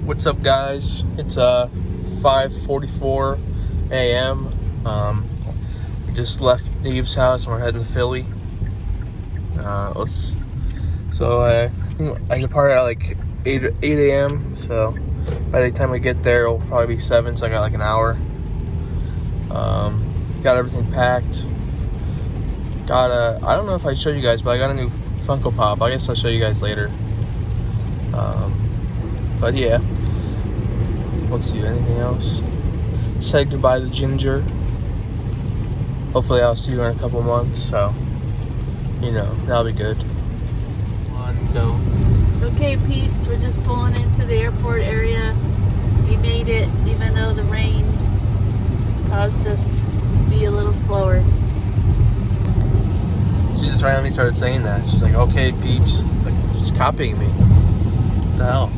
What's up, guys? It's 5:44 a.m. We just left Dave's house and we're heading to Philly. I think I depart at like 8 a.m. So by the time we get there, it'll probably be 7. So I got like an hour. Got everything packed. I don't know if I showed you guys, but I got a new Funko Pop. I guess I'll show you guys later. But yeah. Let's see, anything else? Said goodbye to Ginger. Hopefully I'll see you in a couple months, so, that'll be good. Go. Okay, peeps, we're just pulling into the airport area. We made it, even though the rain caused us to be a little slower. She just randomly started saying that. She's like, okay, peeps. Like, she's copying me. What the hell?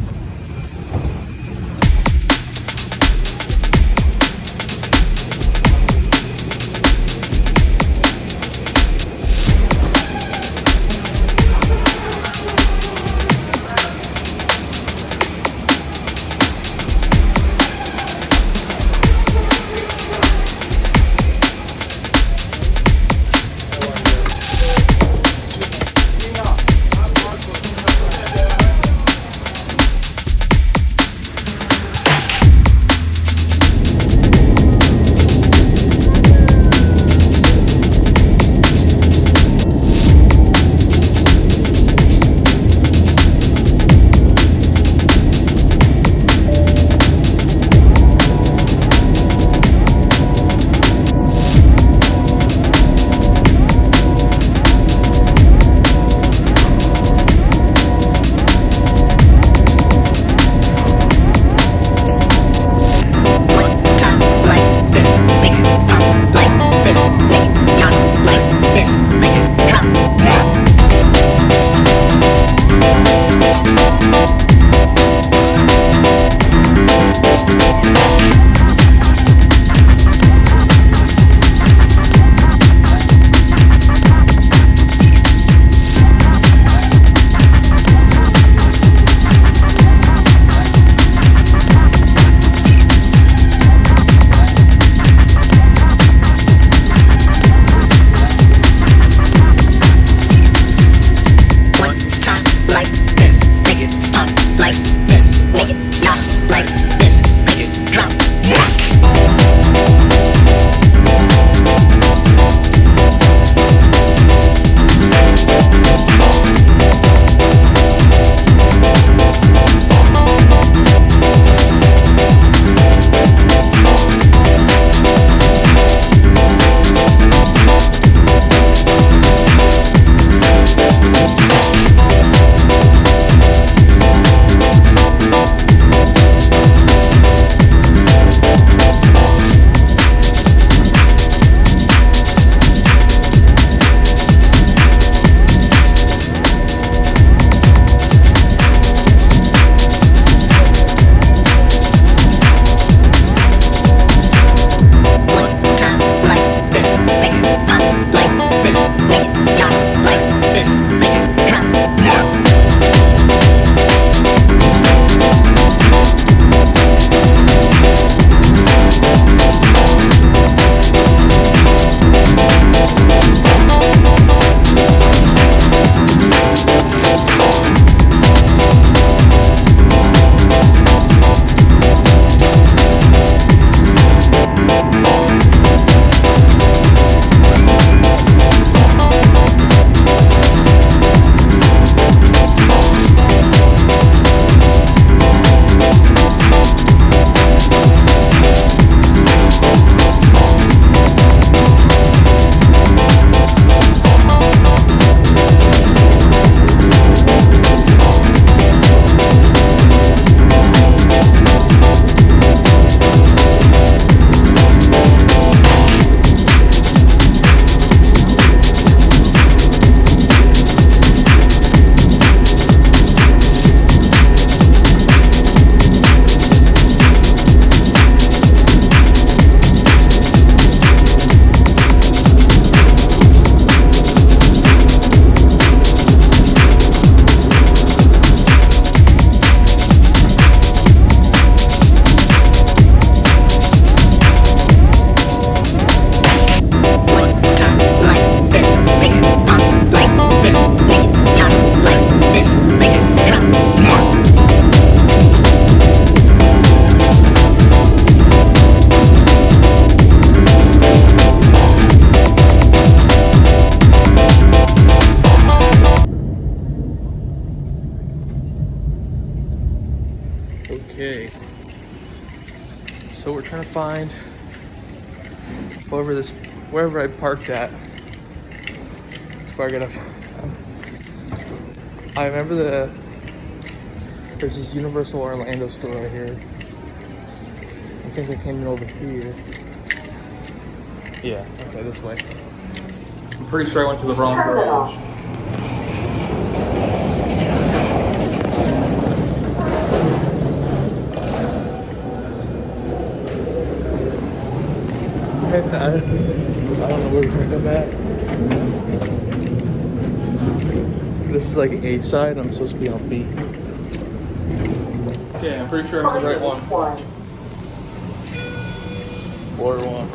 Okay. So we're trying to find wherever I parked at. That's where I gotta. I remember there's this Universal Orlando store right here. I think I came in over here. Yeah, okay, this way. I'm pretty sure I went to the wrong garage. I don't know where we're gonna come at. This is like A side, I'm supposed to be on B. Okay, I'm pretty sure I'm the right one. Floor 1.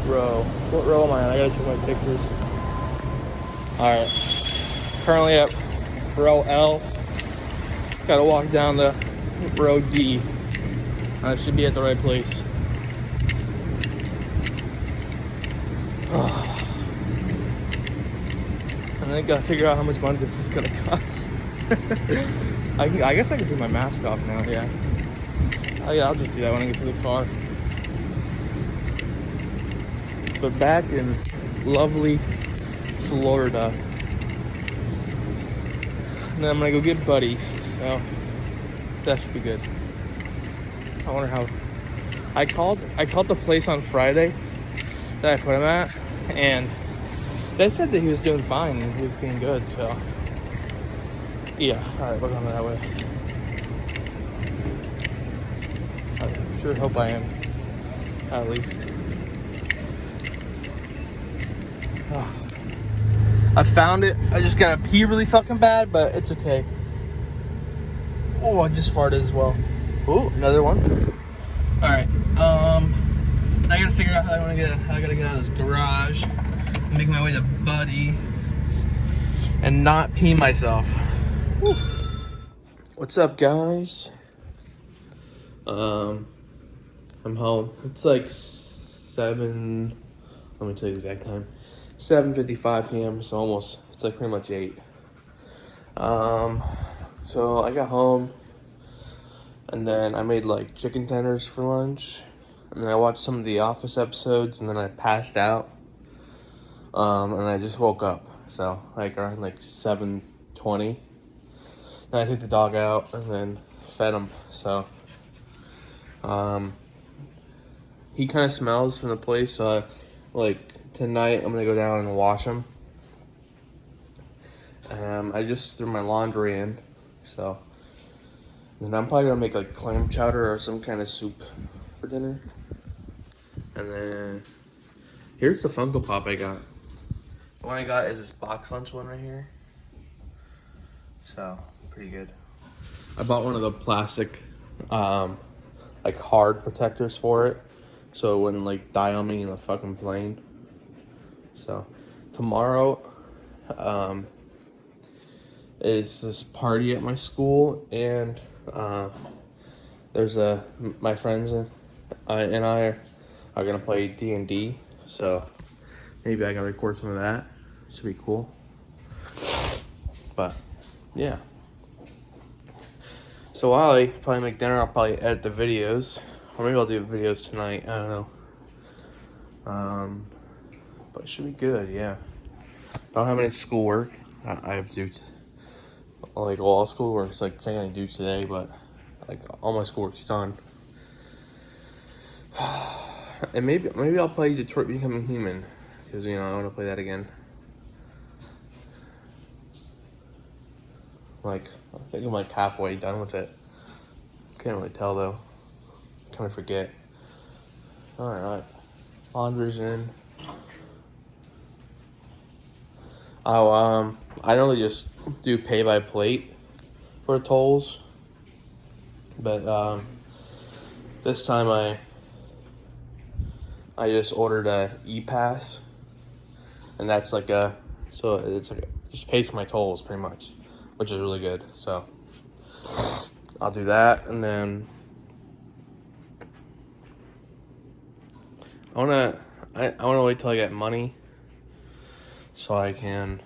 Row. What row am I on? I gotta check my pictures. Alright. Currently at row L. Gotta walk down the row D. I should be at the right place. Oh. And then gotta figure out how much money this is gonna cost. I guess I can take my mask off now, yeah. Oh yeah, I'll just do that when I get to the car. But back in lovely Florida. And then I'm gonna go get Buddy, so that should be good. I wonder how. I called the place on Friday that I put him at, and they said that he was doing fine and he was being good. So yeah, all right, we're going that way. I sure hope I am, at least. Oh. I found it. I just gotta pee really fucking bad, but it's okay. Oh, I just farted as well. Oh, another one. All right. I gotta figure out how I gotta get out of this garage and make my way to Buddy and not pee myself. Whew. What's up, guys? I'm home. It's like 7. Let me tell you the exact time. 7:55 p.m. So it's like pretty much 8. So I got home, and then I made like chicken tenders for lunch, and then I watched some of the Office episodes, and then I passed out, and I just woke up. So like around like 7:20, then I took the dog out and then fed him. So he kind of smells from the place. So like tonight I'm gonna go down and wash him. I just threw my laundry in, so then I'm probably gonna make like clam chowder or some kind of soup for dinner. And then here's the Funko Pop I got. The one I got is this box lunch one right here. So pretty good. I bought one of the plastic like hard protectors for it, so it wouldn't like die on me in the fucking plane. So tomorrow is this party at my school, and there's my friends and I are gonna play D&D, so maybe I can record some of that. Should be cool. But yeah, so while I probably make dinner, I'll probably edit the videos, or maybe I'll do videos tonight, I don't know. But it should be good, yeah. I don't have any schoolwork. I have to do like all schoolwork's like thing I do today, but like all my schoolwork's done. And maybe I'll play Detroit Becoming Human, because I want to play that again. Like I think I'm like halfway done with it. Can't really tell though. Kind of forget. All right, laundry's in. Oh, I normally just do pay by plate for tolls, but this time I just ordered a e-pass, and that's like so it's like just pays for my tolls pretty much, which is really good. So I'll do that, and then I wanna wait till I get money so I can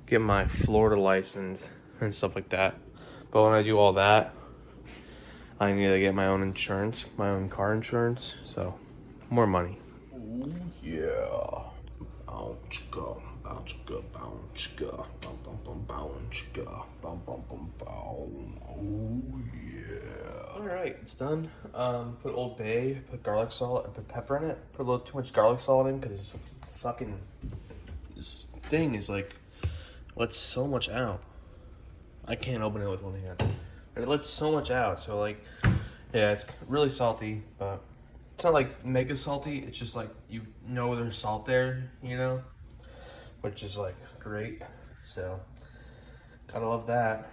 get my Florida license and stuff like that. But when I do all that, I need to get my own insurance, my own car insurance. So more money. Oh yeah. Bounce go, bounce go, bounce go, bum bum bum bounce go, bum bum bum boom. Oh yeah. All right, it's done. Put Old Bay, put garlic salt, and put pepper in it. Put a little too much garlic salt in because fucking this thing is like lets so much out. I can't open it with one hand. And it lets so much out. So like, yeah, it's really salty, but it's not like mega salty. It's just like you know there's salt there, you know, which is like great. So gotta love that.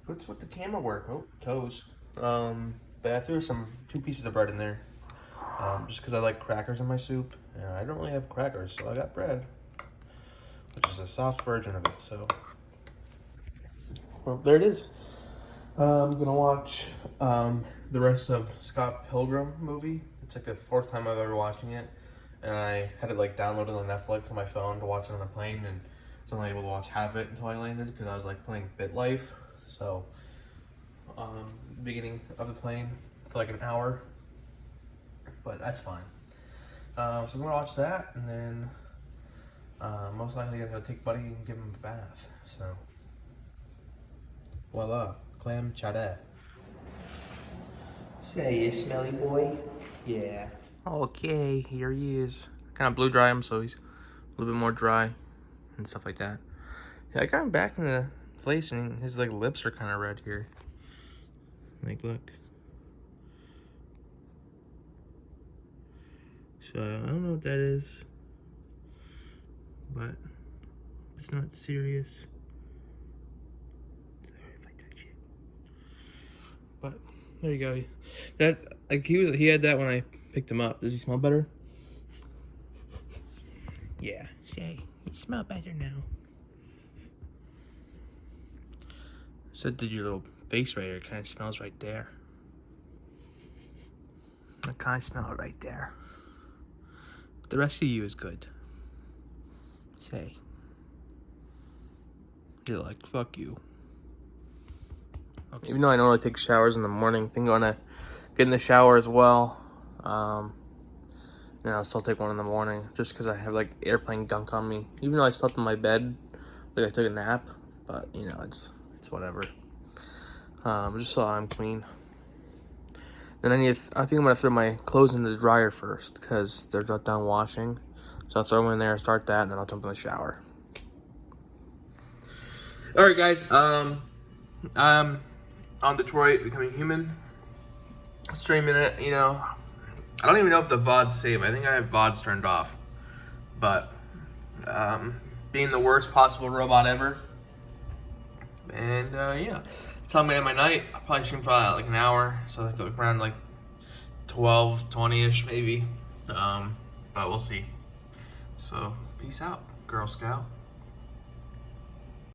What's with the camera work? Oh, toast. But I threw 2 pieces of bread in there, just because I like crackers in my soup, and I don't really have crackers, so I got bread, which is a soft version of it. So, well, there it is. I'm gonna watch the rest of Scott Pilgrim movie. It's like the 4th time I've ever watching it, and I had it like downloaded on Netflix on my phone to watch it on the plane, and I was only able to watch half it until I landed because I was like playing BitLife. So, beginning of the plane for like an hour, but that's fine. So I'm gonna watch that, and then most likely I'm gonna take Buddy and give him a bath. So, voila, clam chowder. Say, you smelly boy. Yeah. Okay, here he is. Kind of blew dry him, so he's a little bit more dry and stuff like that. Yeah, I got him back in the place, and his like lips are kind of red here. Like, look. So I don't know what that is, but it's not serious. Sorry if I touch it. But there you go. That like he had that when I picked him up. Does he smell better? Yeah. Say, you smell better now. So did your little face right here? It kind of smells right there. I kind of smell it right there. But the rest of you is good. Say. You're like, fuck you. Okay. Even though I normally take showers in the morning, I think I'm gonna get in the shower as well. And I'll still take one in the morning just because I have like airplane gunk on me. Even though I slept in my bed, like I took a nap, but you know, it's whatever. Just so I'm clean. Then I think I'm gonna throw my clothes in the dryer first because they're not done washing. So I'll throw them in there, start that, and then I'll jump in the shower. All right, guys. I'm on Detroit Becoming Human. Streaming it. You know, I don't even know if the VOD's saved. I think I have VODs turned off. But being the worst possible robot ever. And yeah, that's how I'm gonna end my night. I'll probably stream for like an hour, so like around like 12, 20-ish maybe. But we'll see. So peace out, Girl Scout.